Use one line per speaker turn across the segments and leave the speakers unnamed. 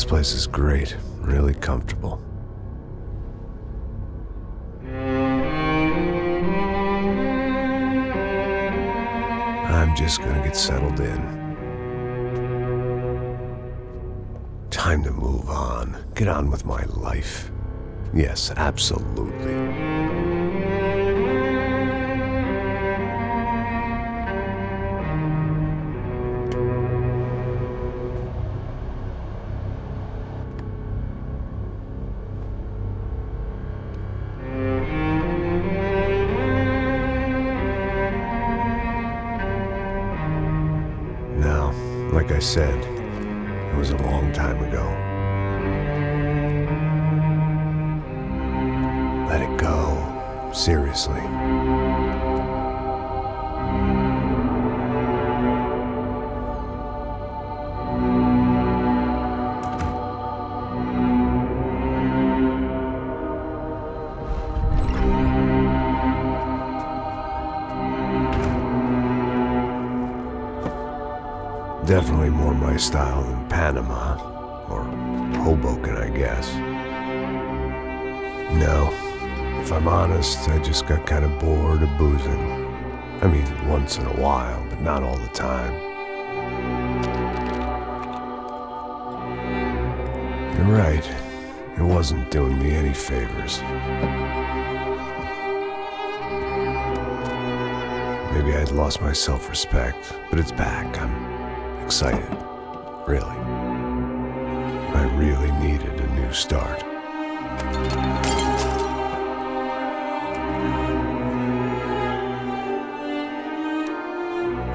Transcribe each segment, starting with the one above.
This place is great, really comfortable. I'm just gonna get settled in. Time to move on. Get on with my life. Yes, absolutely. Now, like I said, it was a long time ago. Let it go. Seriously. Definitely more my style than Panama, or Hoboken, I guess. No, if I'm honest, I just got kind of bored of boozing. I mean, once in a while, but not all the time. You're right, it wasn't doing me any favors. Maybe I'd lost my self-respect, but it's back. I'm excited, really. I really needed a new start.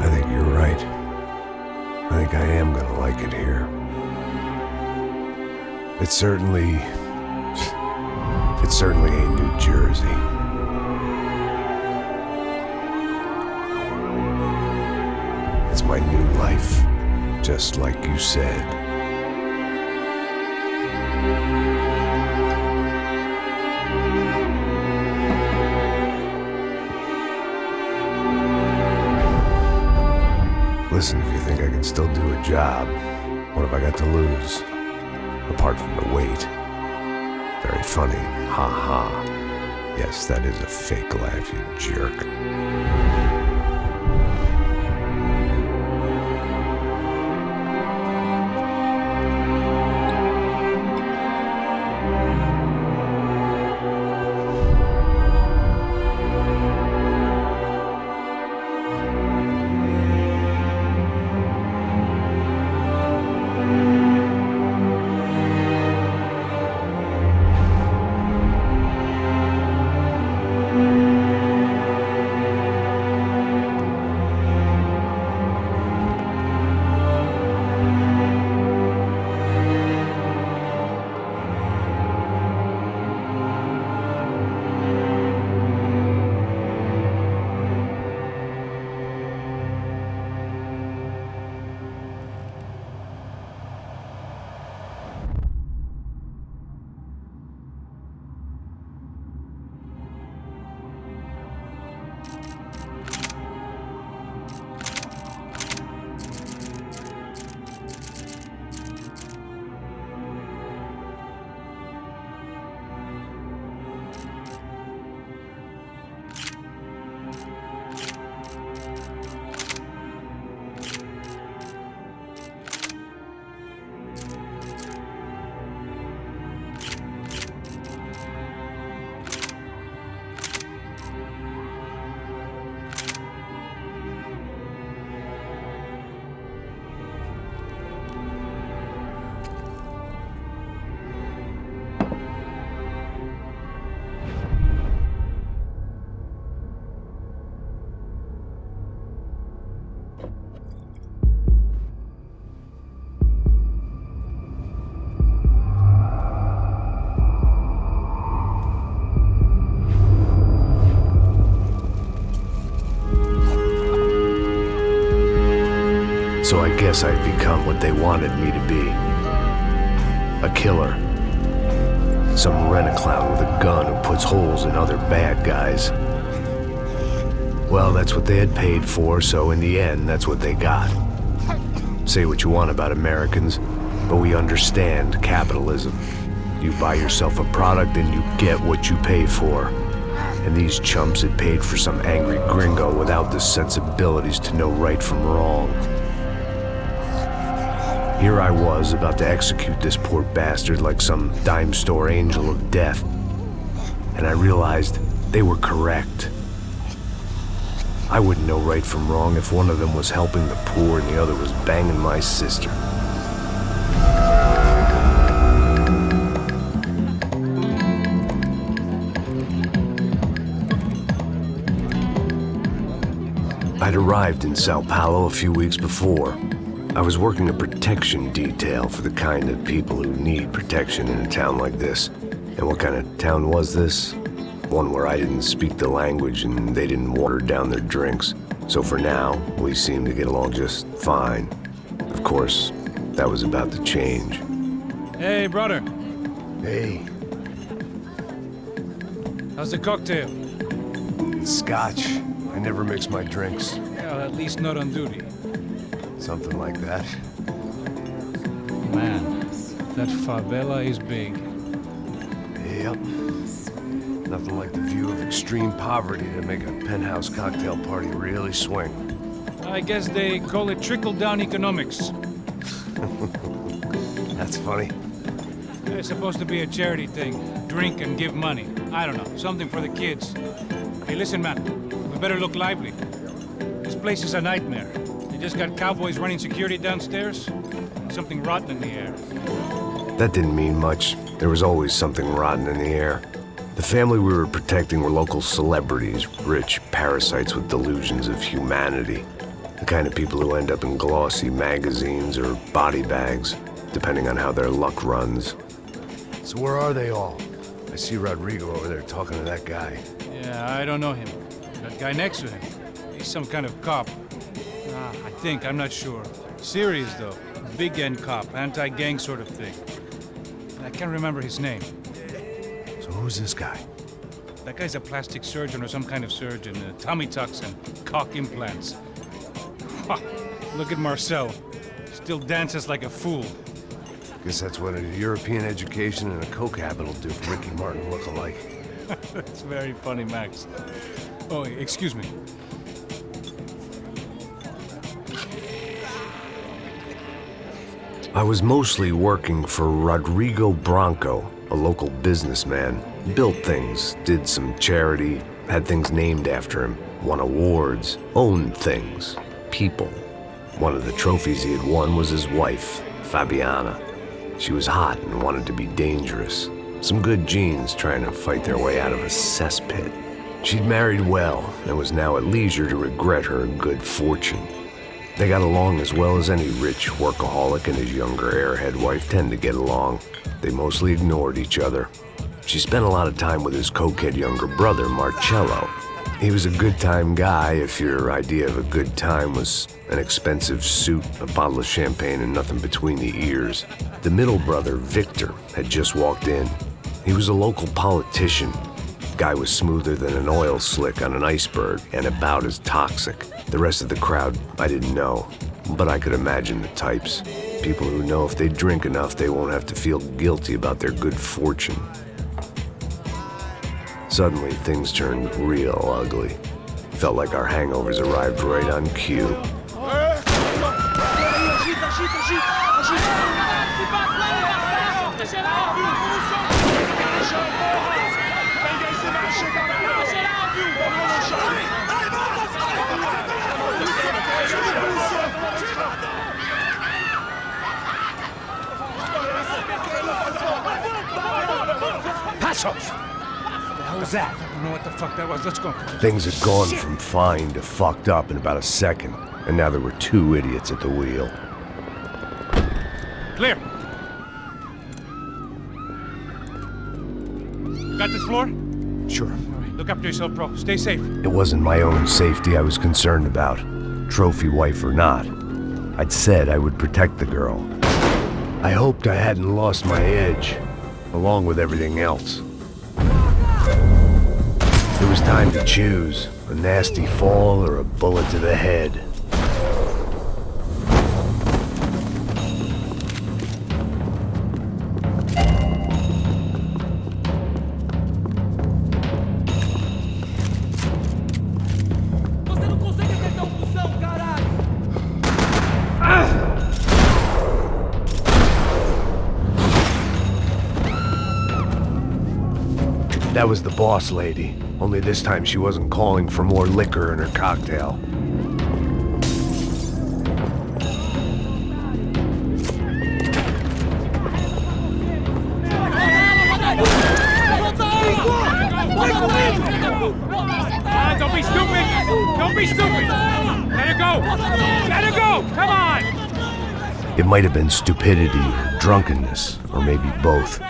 I think you're right. I think I am gonna like it here. It certainly ain't New Jersey. It's my new life. Just like you said. Listen, if you think I can still do a job, what have I got to lose? Apart from the weight. Very funny. Ha ha. Yes, that is a fake laugh, you jerk. So I guess I'd become what they wanted me to be. A killer. Some rent-a-clown with a gun who puts holes in other bad guys. Well, that's what they had paid for, so in the end, that's what they got. Say what you want about Americans, but we understand capitalism. You buy yourself a product and you get what you pay for. And these chumps had paid for some angry gringo without the sensibilities to know right from wrong. Here I was, about to execute this poor bastard like some dime store angel of death. And I realized they were correct. I wouldn't know right from wrong if one of them was helping the poor and the other was banging my sister. I'd arrived in Sao Paulo a few weeks before. I was working a protection detail for the kind of people who need protection in a town like this. And what kind of town was this? One where I didn't speak the language and they didn't water down their drinks. So for now, we seemed to get along just fine. Of course, that was about to change.
Hey, brother.
Hey.
How's the cocktail?
Scotch. I never mix my drinks.
Well, at least not on duty.
Something like that.
Man, that favela is big.
Yep. Nothing like the view of extreme poverty to make a penthouse cocktail party really swing.
I guess they call it trickle-down economics.
That's funny.
It's supposed to be a charity thing. Drink and give money. I don't know, something for the kids. Hey, listen, man. We better look lively. This place is a nightmare. They just got cowboys running security downstairs. And something rotten in the air.
That didn't mean much. There was always something rotten in the air. The family we were protecting were local celebrities, rich parasites with delusions of humanity. The kind of people who end up in glossy magazines or body bags, depending on how their luck runs. So where are they all? I see Rodrigo over there talking to that guy.
Yeah, I don't know him. That guy next to him. He's some kind of cop. I think, I'm not sure. Serious, though. Big end cop, anti-gang sort of thing. I can't remember his name.
So who's this guy?
That guy's a plastic surgeon or some kind of surgeon. Tummy tucks and cock implants. Ha! Look at Marcel. Still dances like a fool.
Guess that's what a European education and a coke habit will do for Ricky Martin look-alike.
That's very funny, Max. Oh, excuse me.
I was mostly working for Rodrigo Branco, a local businessman. Built things, did some charity, had things named after him, won awards, owned things, people. One of the trophies he had won was his wife, Fabiana. She was hot and wanted to be dangerous. Some good genes trying to fight their way out of a cesspit. She'd married well and was now at leisure to regret her good fortune. They got along as well as any rich workaholic and his younger airhead wife tend to get along. They mostly ignored each other. She spent a lot of time with his cokehead younger brother, Marcello. He was a good-time guy if your idea of a good time was an expensive suit, a bottle of champagne, and nothing between the ears. The middle brother, Victor, had just walked in. He was a local politician. Guy was smoother than an oil slick on an iceberg and about as toxic. The rest of the crowd, I didn't know, but I could imagine the types. People who know if they drink enough, they won't have to feel guilty about their good fortune. Suddenly, things turned real ugly. Felt like our hangovers arrived right on cue.
Passos! What was that? I don't know what the fuck that was. Let's go.
Things had gone from fine to fucked up in about a second, and now there were two idiots at the wheel.
Clear! Got this floor?
Sure.
All right, look after yourself, bro. Stay safe.
It wasn't my own safety I was concerned about, trophy wife or not. I'd said I would protect the girl. I hoped I hadn't lost my edge, along with everything else. It was time to choose, a nasty fall or a bullet to the head. That was the boss lady, only this time she wasn't calling for more liquor in her cocktail.
Don't be stupid! Don't be stupid! Let her go! Let her go! Come on!
It might have been stupidity or drunkenness, or maybe both.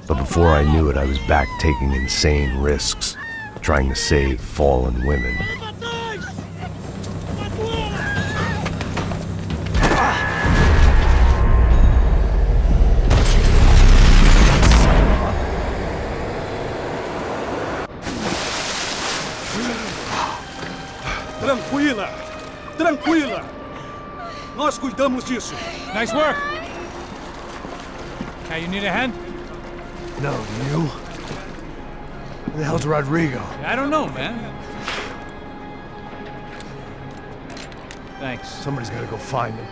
But before I knew it, I was back taking insane risks, trying to save fallen women.
Tranquila! Tranquila! Nós cuidamos disso.
Nice work! Hey, you need a hand?
No, you? Where the hell's Rodrigo?
I don't know, man. Thanks.
Somebody's gotta go find him.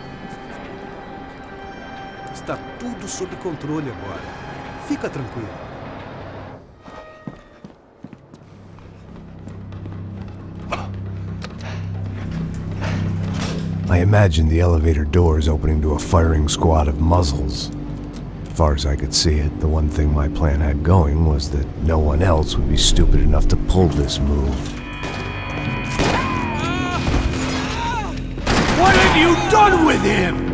Está tudo sob controle agora. Fica tranquilo.
I imagined the elevator doors opening to a firing squad of muzzles. As far as I could see it, the one thing my plan had going was that no one else would be stupid enough to pull this move.
What have you done with him?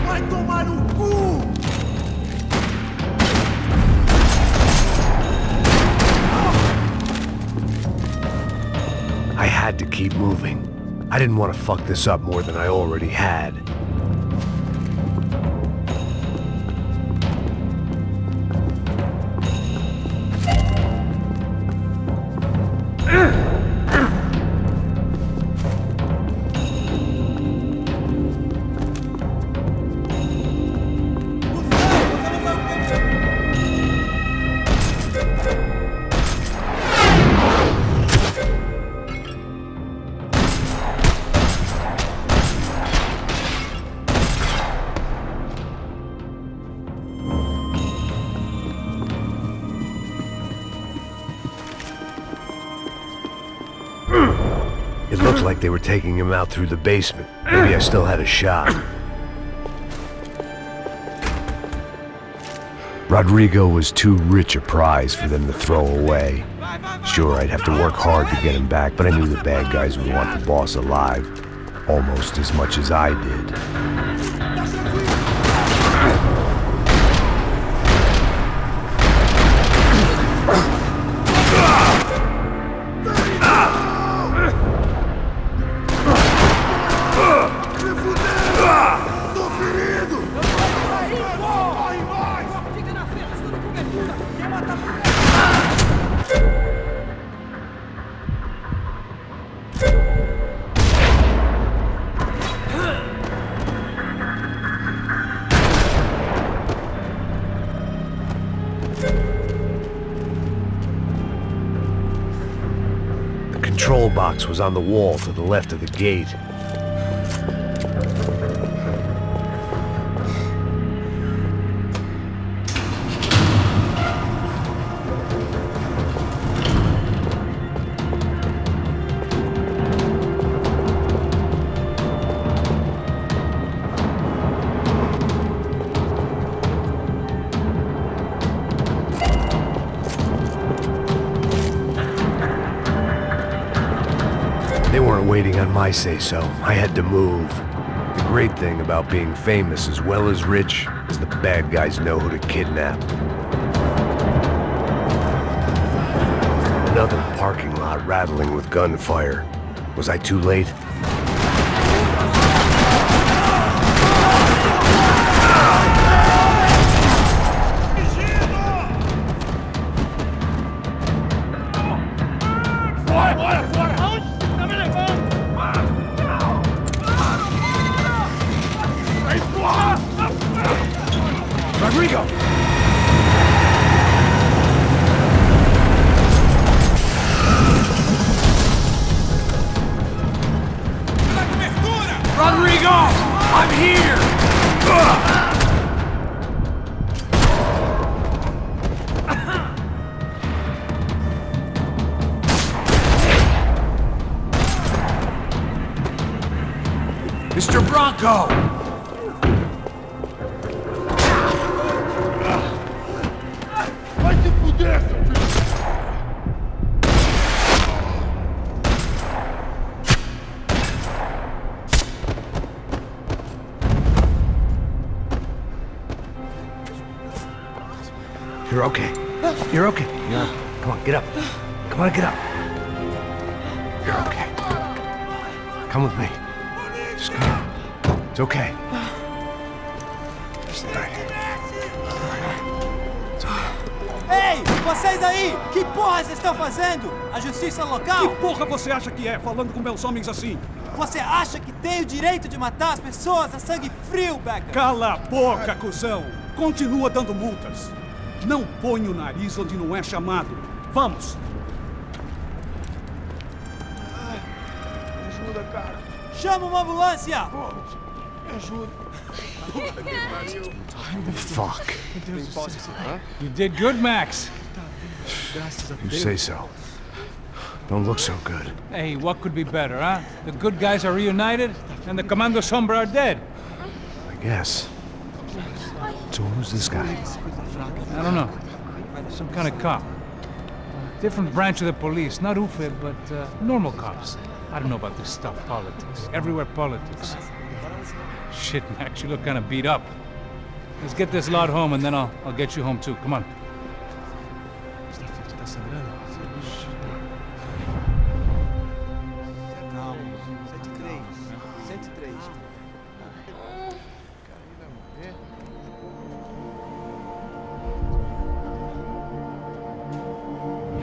Vai tomar no cu!
I had to keep moving. I didn't want to fuck this up more than I already had. It looked like they were taking him out through the basement. Maybe I still had a shot. Rodrigo was too rich a prize for them to throw away. Sure, I'd have to work hard to get him back, but I knew the bad guys would want the boss alive almost as much as I did. The control box was on the wall to the left of the gate. They weren't waiting on my say-so. I had to move. The great thing about being famous as well as rich is the bad guys know who to kidnap. Another parking lot rattling with gunfire. Was I too late? Rodrigo! Rodrigo! I'm here!
go!
Vai te fuder, seu filho!
You're okay. You're okay. Yeah. Come on, get up. Come on, get up. You're okay. Come with me. Just come. It's okay. Just right here. It's okay.
Ei, vocês aí! Que porra vocês estão fazendo? A justiça local?
Que porra você acha que é, falando com meus homens assim?
Você acha que tem o direito de matar as pessoas a sangue frio, Becker?
Cala a boca, cuzão! Continua dando multas. Não põe o nariz onde não é chamado. Vamos!
Me ajuda, cara.
Chama uma ambulância!
Me ajuda.
Fuck.
You did good, Max.
You say so. Don't look so good.
Hey, what could be better, huh? The good guys are reunited, and the Commando Sombra are dead.
I guess. So who's this guy?
I don't know. Some kind of cop. Different branch of the police. Not UFE, but normal cops. I don't know about this stuff, politics. Everywhere politics. Shit, Max, you look kind of beat up. Let's get this lot home, and then I'll get you home too. Come on.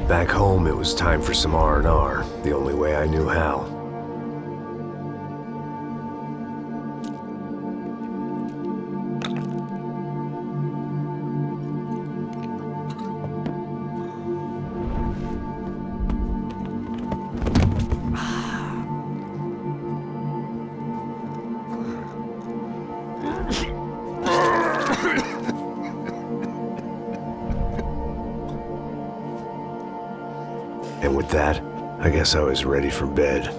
Back home, it was time for some R&R, the only way I knew how. And with that, I guess I was ready for bed.